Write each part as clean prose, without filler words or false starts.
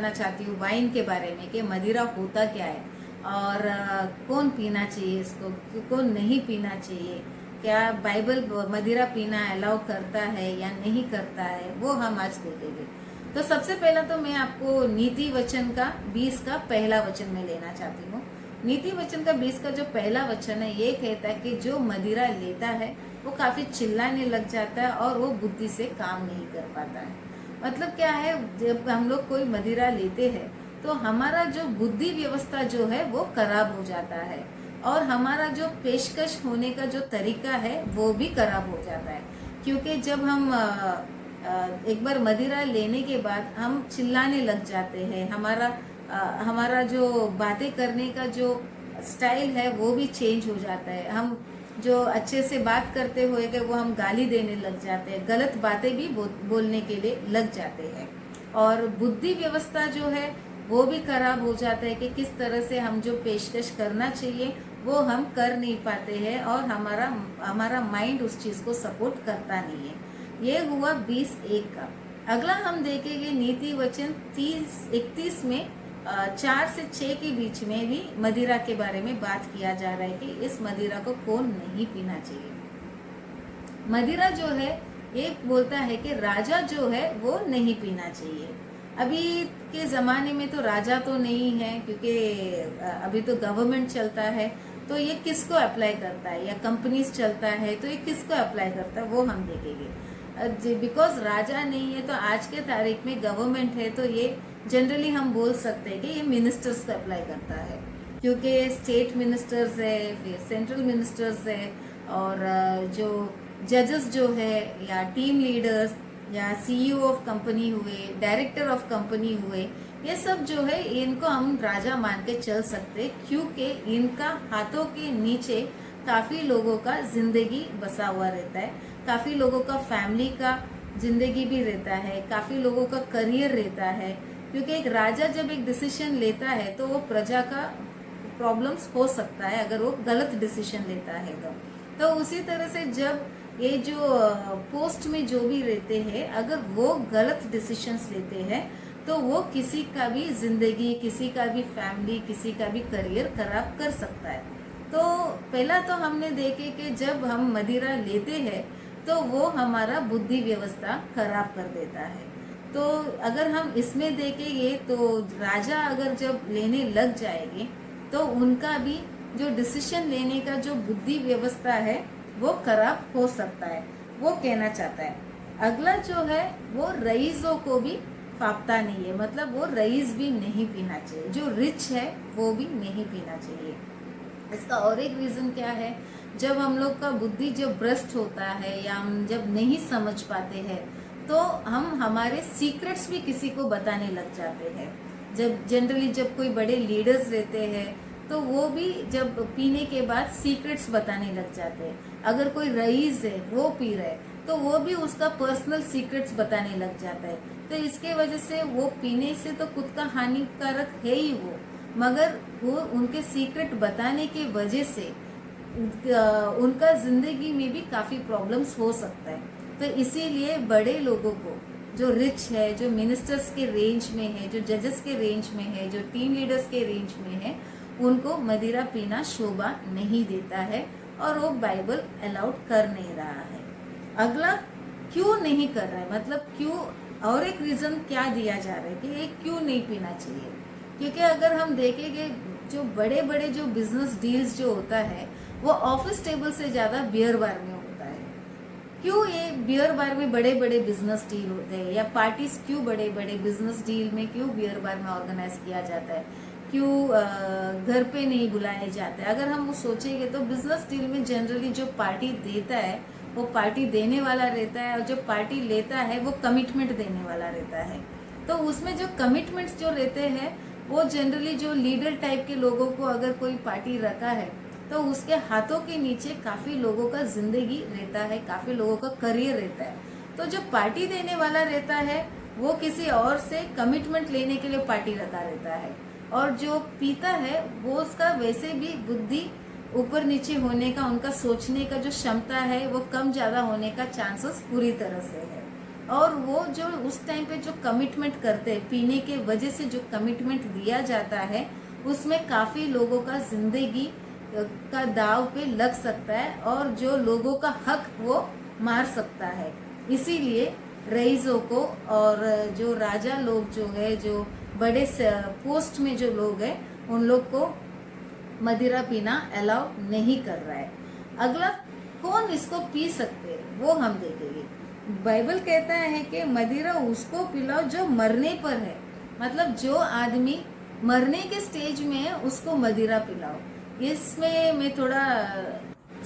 बताना चाहती हूँ वाइन के बारे में कि मदिरा होता क्या है और कौन पीना चाहिए इसको, कौन नहीं पीना चाहिए, क्या बाइबल मदिरा पीना अलाउ करता है या नहीं करता है, वो हम आज देखेंगे। तो सबसे पहला तो मैं आपको नीति वचन का 20 का पहला वचन में लेना चाहती हूँ। नीति वचन का 20 का जो पहला वचन है ये कहता है कि जो मदिरा लेता है वो काफी चिल्लाने लग जाता है और वो बुद्धि से काम नहीं कर पाता है। मतलब क्या है, जब हम लोग कोई मदिरा लेते हैं तो हमारा जो बुद्धि व्यवस्था जो है वो खराब हो जाता है और हमारा जो पेशकश होने का जो तरीका है वो भी खराब हो जाता है। क्योंकि जब हम एक बार मदिरा लेने के बाद हम चिल्लाने लग जाते हैं, हमारा जो बातें करने का जो स्टाइल है वो भी चेंज हो जाता है। हम जो अच्छे से बात करते हुए वो हम गाली देने लग जाते हैं, गलत बातें भी बोलने के लिए लग जाते हैं और बुद्धि व्यवस्था जो है वो भी खराब हो जाता है कि किस तरह से हम जो पेशकश करना चाहिए वो हम कर नहीं पाते हैं और हमारा माइंड उस चीज को सपोर्ट करता नहीं है। ये हुआ 20:1 का। अगला हम देखेंगे नीति वचन 30:31 में 4 से 6 के बीच में भी मदिरा के बारे में बात किया जा रहा है कि इस मदिरा को कौन नहीं पीना चाहिए। मदिरा जो है ये बोलता है कि राजा जो है वो नहीं पीना चाहिए। अभी के जमाने में तो राजा तो नहीं है क्योंकि अभी तो गवर्नमेंट चलता है, तो ये किसको अप्लाई करता है, या कंपनीज चलता है तो ये किसको अप्लाई करता है वो हम देखेंगे। बिकॉज राजा नहीं है तो आज के तारीख में गवर्नमेंट है, तो ये जनरली हम बोल सकते हैं कि ये मिनिस्टर्स को अप्लाई करता है क्योंकि स्टेट मिनिस्टर्स है, फिर सेंट्रल मिनिस्टर्स है और जो जजेस जो है या टीम लीडर्स या सीईओ ऑफ कंपनी हुए, डायरेक्टर ऑफ कंपनी हुए, ये सब जो है इनको हम राजा मान के चल सकते क्योंकि इनका हाथों के नीचे काफी लोगों का जिंदगी बसा हुआ रहता है, काफी लोगों का फैमिली का जिंदगी भी रहता है, काफी लोगों का करियर रहता है। क्योंकि एक राजा जब एक डिसीजन लेता है तो वो प्रजा का प्रॉब्लम्स हो सकता है अगर वो गलत डिसीजन लेता है तो उसी तरह से जब ये जो पोस्ट में जो भी रहते हैं अगर वो गलत डिसीजंस लेते हैं तो वो किसी का भी जिंदगी, किसी का भी फैमिली, किसी का भी करियर खराब कर सकता है। तो पहला तो हमने देखे कि जब हम मदिरा लेते हैं तो वो हमारा बुद्धि व्यवस्था खराब कर देता है। तो अगर हम इसमें देखेंगे तो राजा अगर जब लेने लग जाएंगे तो उनका भी जो डिसीजन लेने का जो बुद्धि व्यवस्था है वो खराब हो सकता है, वो कहना चाहता है। अगला जो है वो रईसों को भी फापता नहीं है, मतलब वो रईस भी नहीं पीना चाहिए, जो रिच है वो भी नहीं पीना चाहिए। इसका और एक रीजन क्या है, जब हम लोग का बुद्धि जब भ्रष्ट होता है या हम जब नहीं समझ पाते हैं तो हम हमारे सीक्रेट्स भी किसी को बताने लग जाते हैं। जब जनरली जब कोई बड़े लीडर्स रहते हैं तो वो भी जब पीने के बाद सीक्रेट्स बताने लग जाते हैं। अगर कोई रईस है वो पी रहा है तो वो भी उसका पर्सनल सीक्रेट्स बताने लग जाता है। तो इसके वजह से वो पीने से तो खुद का हानिकारक है ही वो, मगर वो उनके सीक्रेट बताने की वजह से उनका जिंदगी में भी काफी प्रॉब्लम्स हो सकता है। तो इसीलिए बड़े लोगों को जो रिच है, जो मिनिस्टर्स के रेंज में है, जो जजेस के रेंज में है, जो टीम लीडर्स के रेंज में है, उनको मदिरा पीना शोभा नहीं देता है और वो बाइबल अलाउड कर नहीं रहा है। अगला क्यों नहीं कर रहा है, मतलब क्यों, और एक रीजन क्या दिया जा रहा है कि ये क्यों नहीं पीना चाहिए। क्योंकि अगर हम देखेंगे जो बड़े बड़े जो बिजनेस डील्स जो होता है वो ऑफिस टेबल से ज्यादा बियर बार में होता है। क्यों ये बियर बार में बड़े बड़े बिजनेस डील होते हैं, या पार्टीज क्यों बड़े बड़े बिजनेस डील में क्यों बियर बार में ऑर्गेनाइज किया जाता है, क्यों घर पे नहीं बुलाए जाते। अगर हम वो सोचेंगे तो बिजनेस डील में जनरली जो पार्टी देता है वो पार्टी देने वाला रहता है और जो पार्टी लेता है वो कमिटमेंट देने वाला रहता है। तो उसमें जो कमिटमेंट्स जो रहते हैं वो जनरली जो लीडर टाइप के लोगों को अगर कोई पार्टी रखा है तो उसके हाथों के नीचे काफी लोगों का जिंदगी रहता है, काफी लोगों का करियर रहता है। तो जो पार्टी देने वाला रहता है वो किसी और से कमिटमेंट लेने के लिए पार्टी रखा रहता है, और जो पीता है वो उसका वैसे भी बुद्धि ऊपर नीचे होने का, उनका सोचने का जो क्षमता है वो कम ज्यादा होने का चांसेस पूरी तरह से है। और वो जो उस टाइम पे जो कमिटमेंट करते हैं, पीने के वजह से जो कमिटमेंट दिया जाता है, उसमें काफी लोगों का जिंदगी का दाव पे लग सकता है और जो लोगों का हक वो मार सकता है। इसीलिए रईसों को और जो राजा लोग जो है, जो बड़े पोस्ट में जो लोग हैं, उन लोग को मदिरा पीना अलाउ नहीं कर रहा है। अगला, कौन इसको पी सकते हैं वो हम देखेंगे। बाइबल कहता है कि मदिरा उसको पिलाओ जो मरने पर है, मतलब जो आदमी मरने के स्टेज में है उसको मदिरा पिलाओ। इसमें मैं थोड़ा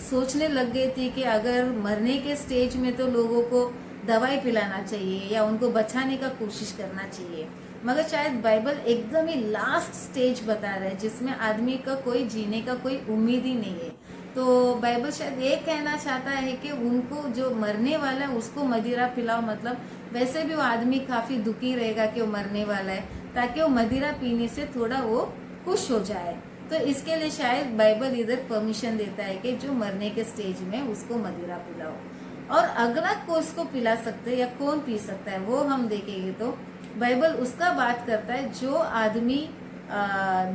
सोचने लग गई थी कि अगर मरने के स्टेज में तो लोगों को दवाई पिलाना चाहिए या उनको बचाने का कोशिश करना चाहिए, मगर शायद बाइबल एकदम ही लास्ट स्टेज बता रहा है जिसमें आदमी का कोई जीने का कोई उम्मीद ही नहीं है। तो बाइबल शायद ये कहना चाहता है कि उनको जो मरने वाला है उसको मदिरा पिलाओ, मतलब वैसे भी वो आदमी काफी दुखी रहेगा कि वो मरने वाला है, ताकि वो मदिरा पीने से थोड़ा वो खुश हो जाए। तो इसके लिए शायद बाइबल इधर परमिशन देता है कि जो मरने के स्टेज में उसको मदिरा पिलाओ। और अगला को इसको पिला सकते हैं या कौन पी सकता है वो हम देखेंगे। तो बाइबल उसका बात करता है जो आदमी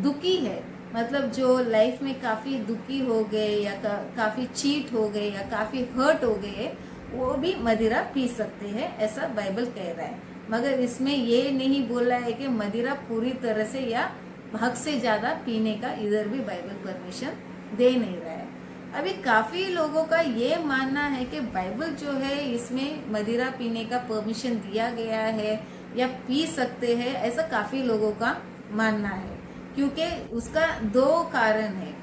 दुखी है, मतलब जो लाइफ में काफी दुखी हो गए या काफी चीट हो गए या काफी हर्ट हो गए, वो भी मदिरा पी सकते हैं, ऐसा बाइबल कह रहा है। मगर इसमें ये नहीं बोला है कि मदिरा पूरी तरह से या हक से ज्यादा पीने का, इधर भी बाइबल परमिशन दे नहीं रहा है। अभी काफी लोगों का ये मानना है कि बाइबल जो है इसमें मदिरा पीने का परमिशन दिया गया है या पी सकते हैं, ऐसा काफी लोगों का मानना है। क्योंकि उसका दो कारण है।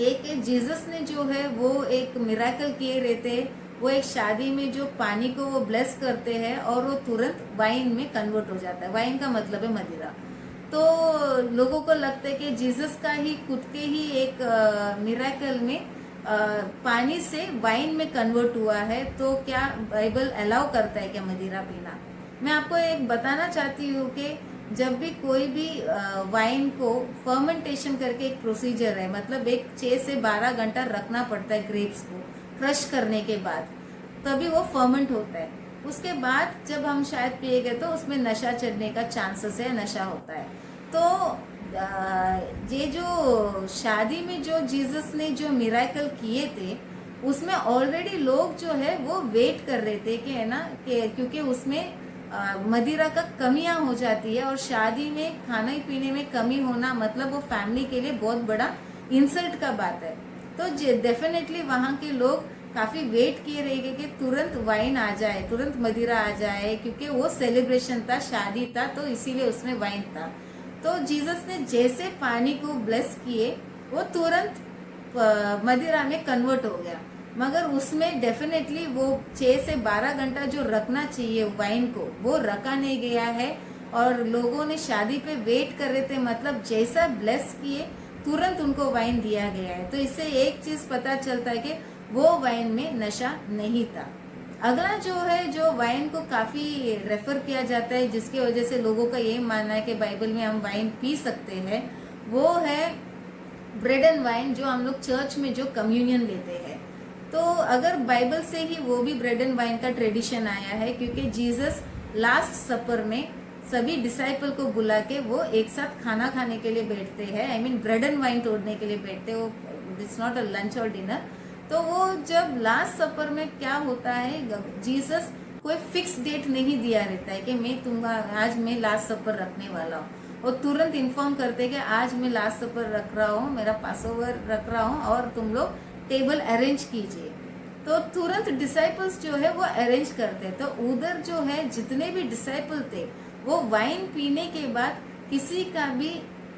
एक जीसस ने जो है वो एक मिराकल किए रहते, वो एक शादी में जो पानी को वो ब्लेस करते हैं और वो तुरंत वाइन में कन्वर्ट हो जाता है। वाइन का मतलब है मदिरा। तो लोगों को लगता है कि जीसस का ही खुद के ही एक मिराकल में पानी से वाइन में कन्वर्ट हुआ है, तो क्या बाइबल अलाउ करता है क्या मदिरा पीना? मैं आपको एक बताना चाहती हूँ कि जब भी कोई भी वाइन को फर्मेंटेशन करके एक प्रोसीजर है, मतलब एक 6 से 12 घंटा रखना पड़ता है ग्रेप्स को क्रश करने के बाद, तभी वो फर्मेंट होता है। उसके बाद जब हम शायद पिएंगे तो उसमें नशा चढ़ने का चांसेस है, नशा होता है। तो ये जो शादी में जो जीसस ने जो मिराकल किए थे, उसमें ऑलरेडी लोग जो है वो वेट कर रहे थे कि है ना, क्योंकि उसमें मदिरा का कमियां हो जाती है और शादी में खाने पीने में कमी होना मतलब वो फैमिली के लिए बहुत बड़ा इंसल्ट का बात है। तो डेफिनेटली वहां के लोग काफी वेट किए रहेंगे कि तुरंत वाइन आ जाए, तुरंत मदिरा आ जाए, क्योंकि वो सेलिब्रेशन था, शादी था, तो इसीलिए उसमें वाइन था। तो जीसस ने जैसे पानी को ब्लेस किए, वो तुरंत मदिरा में कन्वर्ट हो गया। मगर उसमें डेफिनेटली वो 6 से 12 घंटा जो रखना चाहिए वाइन को, वो रखा नहीं गया है। और लोगों ने शादी पे वेट कर रहे थे, मतलब जैसा ब्लेस किए तुरंत उनको वाइन दिया गया है। तो इससे एक चीज पता चलता है कि वो वाइन में नशा नहीं था। अगला जो है, जो वाइन को काफी रेफर किया जाता है, जिसकी वजह से लोगों का ये मानना है कि बाइबल में हम वाइन पी सकते हैं, वो है ब्रेड एंड वाइन, जो हम लोग चर्च में जो कम्युनियन लेते हैं। तो अगर बाइबल से ही वो भी ब्रेड एंड वाइन का ट्रेडिशन आया है, क्योंकि जीसस लास्ट सपर में सभी डिसाइपल को बुला के वो एक साथ खाना खाने के लिए बैठते हैं, I mean bread and wine तोड़ने के लिए बैठते हैं। वो इट्स नॉट अ लंच और डिनर। तो वो जब लास्ट सपर में क्या होता है, जीसस कोई फिक्स डेट नहीं दिया रहता है कि आज मैं लास्ट सपर रखने वाला हूँ, और तुरंत इन्फॉर्म करते हैं कि आज मैं लास्ट सपर रख रहा हूँ, मेरा पासओवर रख रहा हूँ और तुम लोग टेबल अरेंज कीजिए। तो तुरंत डिसाइपल्स जो है वो अरेंज करते। तो उधर जो है जितने भी डिसाइपल थे, वो वाइन पीने के बाद किसी का भी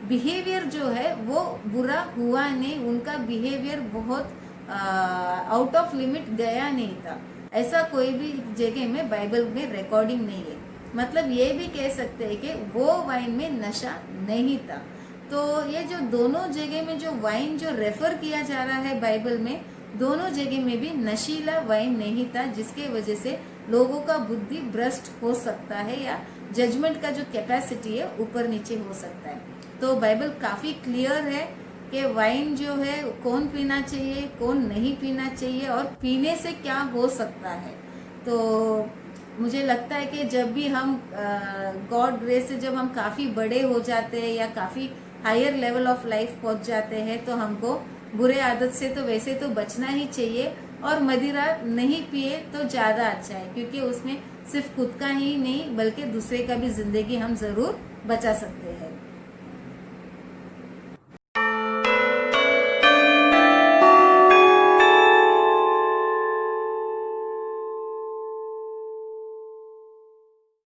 बिहेवियर जो है वो बुरा हुआ नहीं, उनका बिहेवियर बहुत आउट ऑफ लिमिट गया नहीं था। ऐसा कोई भी जगह में बाइबल में रिकॉर्डिंग नहीं है। मतलब ये भी कह सकते हैं कि वो वाइन में नशा नहीं था। तो ये जो दोनों जगह में जो वाइन जो रेफर किया जा रहा है बाइबल में, दोनों जगह में भी नशीला वाइन नहीं था, जिसके वजह से लोगों का बुद्धि भ्रष्ट हो सकता है या जजमेंट का जो कैपेसिटी है ऊपर नीचे हो सकता है। तो बाइबल काफी क्लियर है कि वाइन जो है कौन पीना चाहिए, कौन नहीं पीना चाहिए और पीने से क्या हो सकता है। तो मुझे लगता है कि जब भी हम गॉड ग्रेस से जब हम काफ़ी बड़े हो जाते हैं या काफ़ी हायर लेवल ऑफ लाइफ पहुंच जाते हैं तो हमको बुरे आदत से तो वैसे तो बचना ही चाहिए, और मदिरा नहीं पिए तो ज़्यादा अच्छा है, क्योंकि उसमें सिर्फ खुद का ही नहीं बल्कि दूसरे का भी जिंदगी हम ज़रूर बचा सकते हैं।